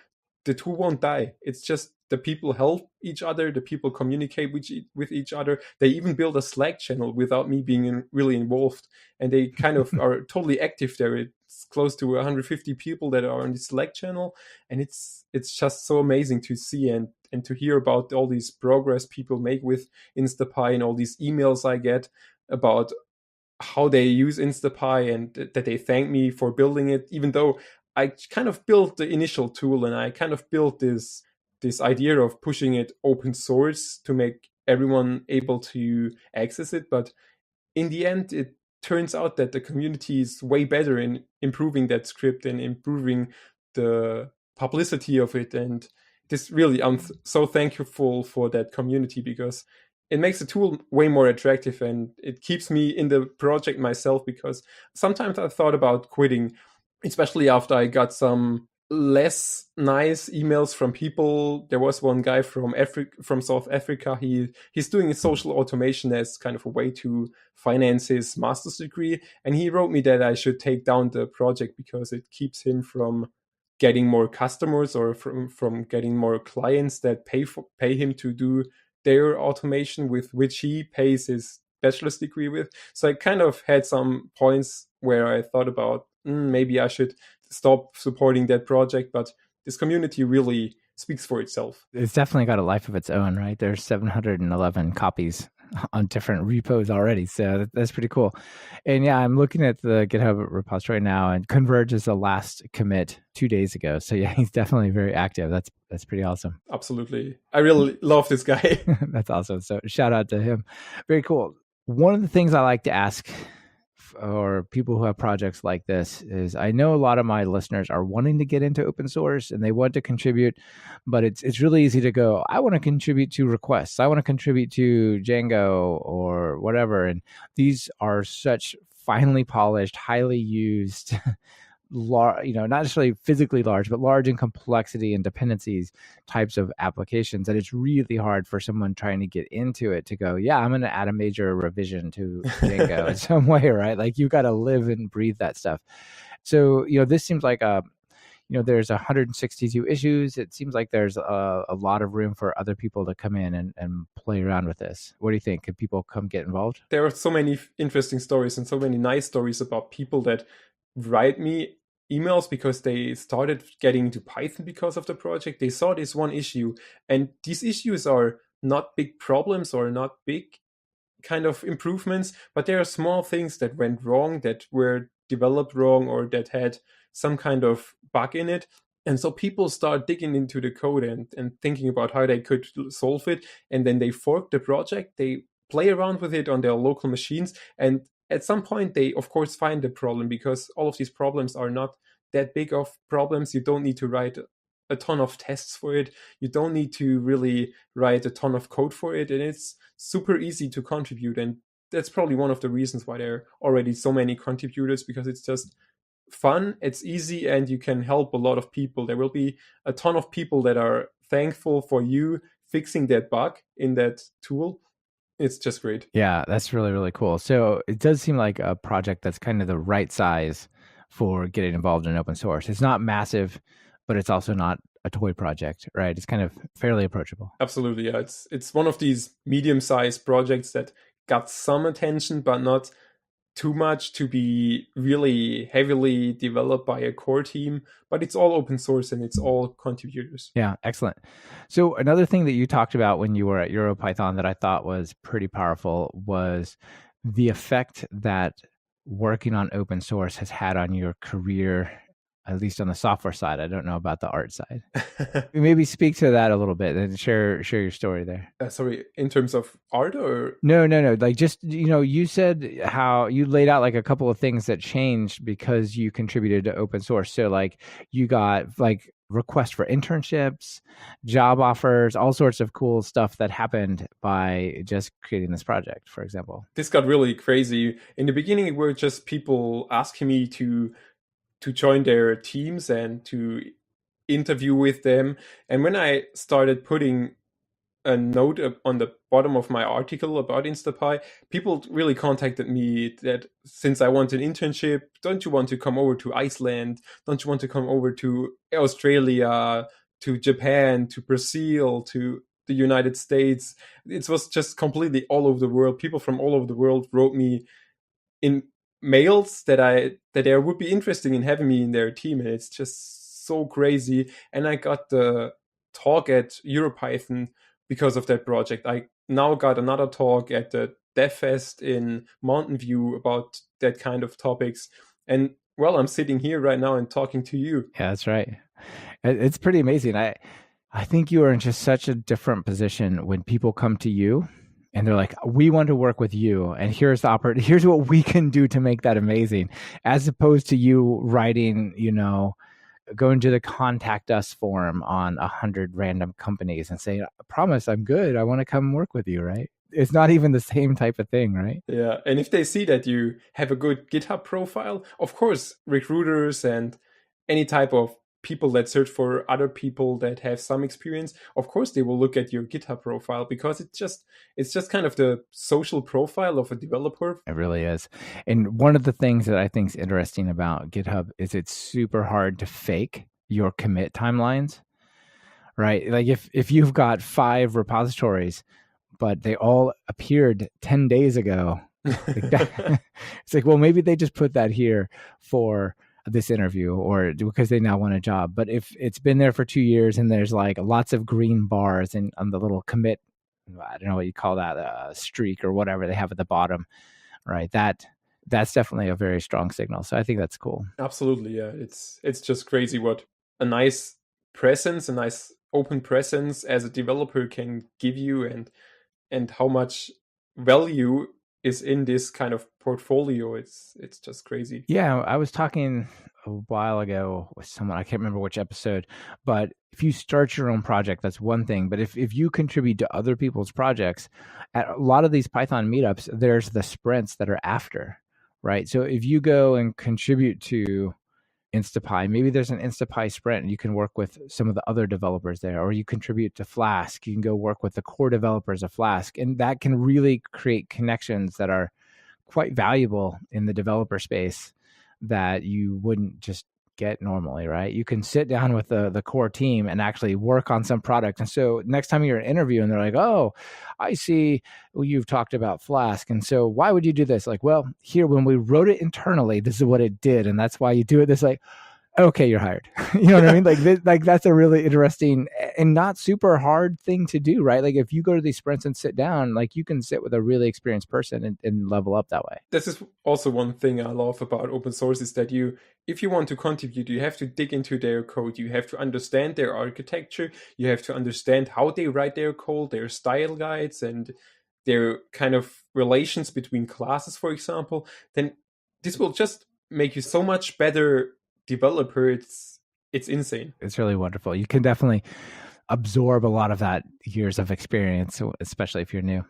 the tool won't die. It's just the people help each other, the people communicate with each other. They even build a Slack channel without me being really involved, and they kind of are totally active there. It's close to 150 people that are on the Slack channel, and it's just so amazing to see and to hear about all these progress people make with InstaPy, and all these emails I get about how they use InstaPy and that they thank me for building it, even though I kind of built the initial tool and I kind of built this idea of pushing it open source to make everyone able to access it. But in the end, it turns out that the community is way better in improving that script and improving the publicity of it. And this really, I'm so thankful for that community, because it makes the tool way more attractive, and it keeps me in the project myself, because sometimes I thought about quitting, especially after I got some less nice emails from people. There was one guy from South Africa. He's doing social automation as kind of a way to finance his master's degree, and he wrote me that I should take down the project because it keeps him from getting more customers or from getting more clients that pay him to do their automation with which he pays his bachelor's degree with. So I kind of had some points where I thought about maybe I should stop supporting that project, but this community really speaks for itself. It's definitely got a life of its own, right? There's 711 copies on different repos already. So that's pretty cool. And yeah, I'm looking at the GitHub repository now, and Converge is the last commit 2 days ago. So yeah, he's definitely very active. That's pretty awesome. Absolutely. I really love this guy. That's awesome. So shout out to him. Very cool. One of the things I like to ask or people who have projects like this is, I know a lot of my listeners are wanting to get into open source and they want to contribute, but it's really easy to go, I want to contribute to requests, I want to contribute to Django or whatever. And these are such finely polished, highly used, not necessarily physically large, but large in complexity and dependencies types of applications, that it's really hard for someone trying to get into it to go, yeah, I'm going to add a major revision to Django in some way, right? Like you've got to live and breathe that stuff. So, this seems like there's 162 issues. It seems like there's a lot of room for other people to come in and play around with this. What do you think? Could people come get involved? There are so many interesting stories and so many nice stories about people that write me emails because they started getting into Python because of the project. They saw this one issue, and these issues are not big problems or not big kind of improvements, but there are small things that went wrong, that were developed wrong, or that had some kind of bug in it. And so people start digging into the code and thinking about how they could solve it. And then they fork the project, they play around with it on their local machines. And at some point, they, of course, find the problem, because all of these problems are not that big of problems. You don't need to write a ton of tests for it. You don't need to really write a ton of code for it. And it's super easy to contribute. And that's probably one of the reasons why there are already so many contributors, because it's just fun, it's easy, and you can help a lot of people. There will be a ton of people that are thankful for you fixing that bug in that tool. It's just great. Yeah, that's really, really cool. So it does seem like a project that's kind of the right size for getting involved in open source. It's not massive, but it's also not a toy project, right? It's kind of fairly approachable. Absolutely, yeah. It's one of these medium-sized projects that got some attention, but not too much to be really heavily developed by a core team, but it's all open source and it's all contributors. Yeah, excellent. So another thing that you talked about when you were at EuroPython that I thought was pretty powerful was the effect that working on open source has had on your career, at least on the software side. I don't know about the art side. Maybe speak to that a little bit and share your story there. Sorry, in terms of art or? No. Like just, you said how you laid out like a couple of things that changed because you contributed to open source. So like you got like requests for internships, job offers, all sorts of cool stuff that happened by just creating this project, for example. This got really crazy. In the beginning, it were just people asking me to join their teams and to interview with them. And when I started putting a note on the bottom of my article about InstaPy, people really contacted me that since I want an internship, don't you want to come over to Iceland? Don't you want to come over to Australia, to Japan, to Brazil, to the United States? It was just completely all over the world. People from all over the world wrote me in mails that they would be interested in having me in their team, and it's just so crazy. And I got the talk at EuroPython because of that project. I now got another talk at the DevFest in Mountain View about that kind of topics. And well, I'm sitting here right now and talking to you. Yeah, that's right. It's pretty amazing. I think you are in just such a different position when people come to you and they're like, we want to work with you, and here's what we can do to make that amazing, as opposed to you writing, going to the contact us form on 100 random companies and saying, I promise I'm good, I want to come work with you, right? It's not even the same type of thing, right? Yeah, and if they see that you have a good GitHub profile, of course, recruiters and any type of people that search for other people that have some experience, of course they will look at your GitHub profile, because it's just kind of the social profile of a developer. It really is. And one of the things that I think is interesting about GitHub is it's super hard to fake your commit timelines, right? Like if you've got 5 repositories, but they all appeared 10 days ago, like that, it's like, well, maybe they just put that here for this interview or because they now want a job. But if it's been there for 2 years and there's like lots of green bars and on the little commit, I don't know what you call that, streak or whatever they have at the bottom, right? That's definitely a very strong signal. So I think that's cool. Absolutely, yeah. It's just crazy what a nice presence, a nice open presence as a developer can give you, and how much value is in this kind of portfolio. It's just crazy. Yeah, I was talking a while ago with someone, I can't remember which episode, but if you start your own project, that's one thing. But if you contribute to other people's projects, at a lot of these Python meetups, there's the sprints that are after, right? So if you go and contribute to InstaPy, maybe there's an InstaPy sprint and you can work with some of the other developers there, or you contribute to Flask, you can go work with the core developers of Flask, and that can really create connections that are quite valuable in the developer space that you wouldn't just get normally, right? You can sit down with the core team and actually work on some product. And so next time you're in an interview and they're like, oh, I see you've talked about Flask. And so why would you do this? Like, well, here, when we wrote it internally, this is what it did. And that's why you do it. This like, okay, you're hired. You know what I mean? Like that's a really interesting and not super hard thing to do, right? Like if you go to these sprints and sit down, like you can sit with a really experienced person and level up that way. This is also one thing I love about open source is that if you want to contribute, you have to dig into their code. You have to understand their architecture. You have to understand how they write their code, their style guides, and their kind of relations between classes, for example. Then this will just make you so much better developer. It's insane. It's really wonderful. You can definitely absorb a lot of that years of experience, especially if you're new.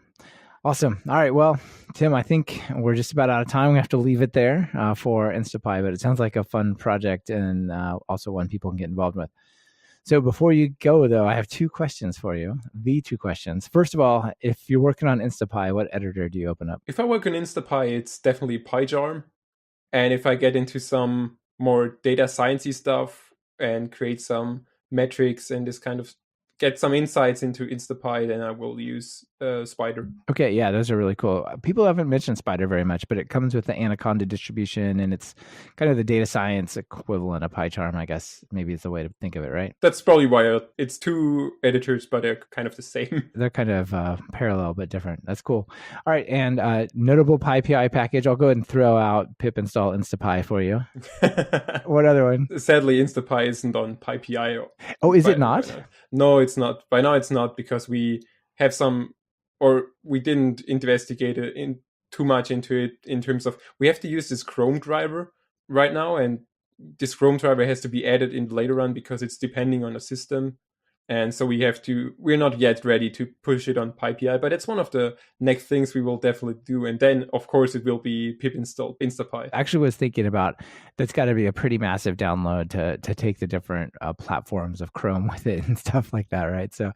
Awesome. All right. Well, Tim, I think we're just about out of time. We have to leave it there for InstaPy, but it sounds like a fun project and also one people can get involved with. So before you go, though, I have 2 questions for you. The 2 questions. First of all, if you're working on InstaPy, what editor do you open up? If I work on InstaPy, it's definitely Pycharm. And if I get into some more data sciencey stuff and create some metrics and this kind of get some insights into InstaPy, then I will use Spider. Okay, yeah, those are really cool. People haven't mentioned Spider very much, but it comes with the Anaconda distribution, and it's kind of the data science equivalent of Pycharm, I guess. Maybe is the way to think of it, right? That's probably why it's 2 editors, but they're kind of the same. They're kind of parallel but different. That's cool. All right, and notable PyPI package. I'll go ahead and throw out pip install InstaPy for you. What other one? Sadly, InstaPy isn't on PyPI. Oh, is it not? No, it's not. By now, it's not because we have we didn't investigate it too much into it in terms of we have to use this Chrome driver right now, and this Chrome driver has to be added in later on because it's depending on the system. And so we're not yet ready to push it on PyPI, but it's one of the next things we will definitely do. And then, of course, it will be pip install InstaPy. I actually was thinking about that's got to be a pretty massive download to take the different platforms of Chrome with it and stuff like that, right? So,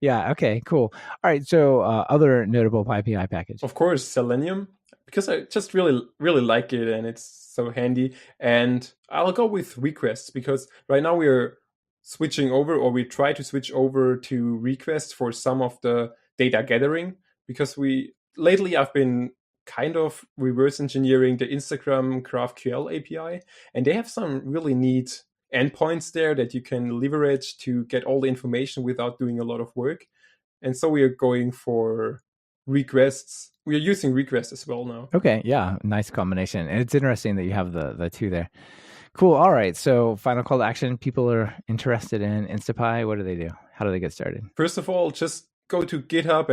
yeah, okay, cool. All right, so other notable PyPI package. Of course, Selenium, because I just really, really like it and it's so handy. And I'll go with requests because right now we're switching over, or we try to switch over to requests for some of the data gathering, because lately I've been kind of reverse engineering the Instagram GraphQL API, and they have some really neat endpoints there that you can leverage to get all the information without doing a lot of work. And so we are going for requests. We are using requests as well now. Okay, yeah, nice combination. And it's interesting that you have the 2 there. Cool. All right. So final call to action. People are interested in InstaPy. What do they do? How do they get started? First of all, just go to GitHub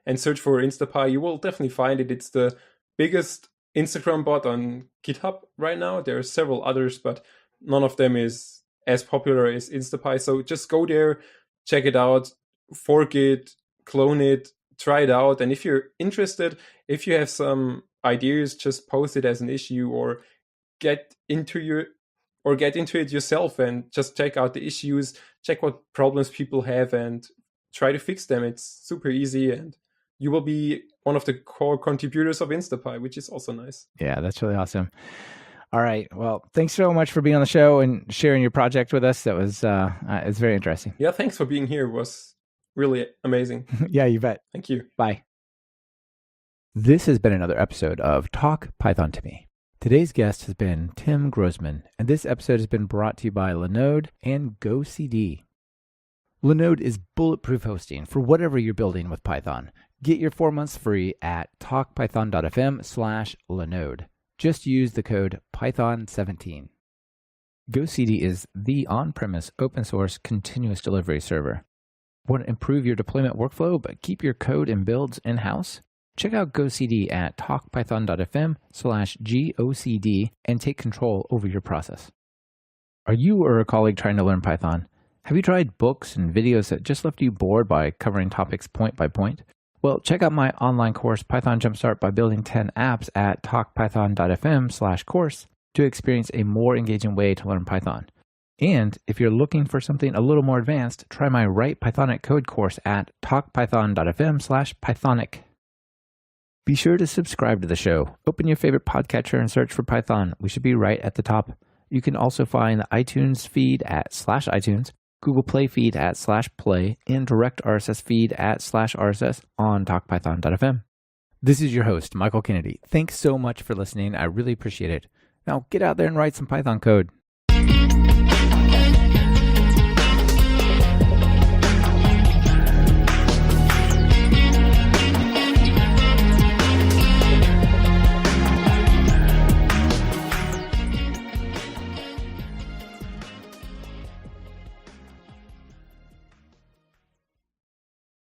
and search for InstaPy. You will definitely find it. It's the biggest Instagram bot on GitHub right now. There are several others, but none of them is as popular as InstaPy. So just go there, check it out, fork it, clone it, try it out. And if you're interested, if you have some ideas, just post it as an issue or get into it yourself and just check out the issues, check what problems people have and try to fix them. It's super easy and you will be one of the core contributors of InstaPy, which is also nice. Yeah, that's really awesome. All right. Well, thanks so much for being on the show and sharing your project with us. That was it's very interesting. Yeah, thanks for being here. It was really amazing. Yeah, you bet. Thank you. Bye. This has been another episode of Talk Python to Me. Today's guest has been Tim Grossman, and this episode has been brought to you by Linode and GoCD. Linode is bulletproof hosting for whatever you're building with Python. Get your 4 months free at talkpython.fm/Linode. Just use the code Python17. GoCD is the on-premise open-source continuous delivery server. Want to improve your deployment workflow but keep your code and builds in-house? Check out GoCD at talkpython.fm/GOCD and take control over your process. Are you or a colleague trying to learn Python? Have you tried books and videos that just left you bored by covering topics point by point? Well, check out my online course, Python Jumpstart by Building 10 Apps at talkpython.fm/course to experience a more engaging way to learn Python. And if you're looking for something a little more advanced, try my Write Pythonic Code course at talkpython.fm/Pythonic. Be sure to subscribe to the show. Open your favorite podcatcher and search for Python. We should be right at the top. You can also find the iTunes feed at /iTunes, Google Play feed at /play, and direct RSS feed at /RSS on talkpython.fm. This is your host, Michael Kennedy. Thanks so much for listening. I really appreciate it. Now get out there and write some Python code.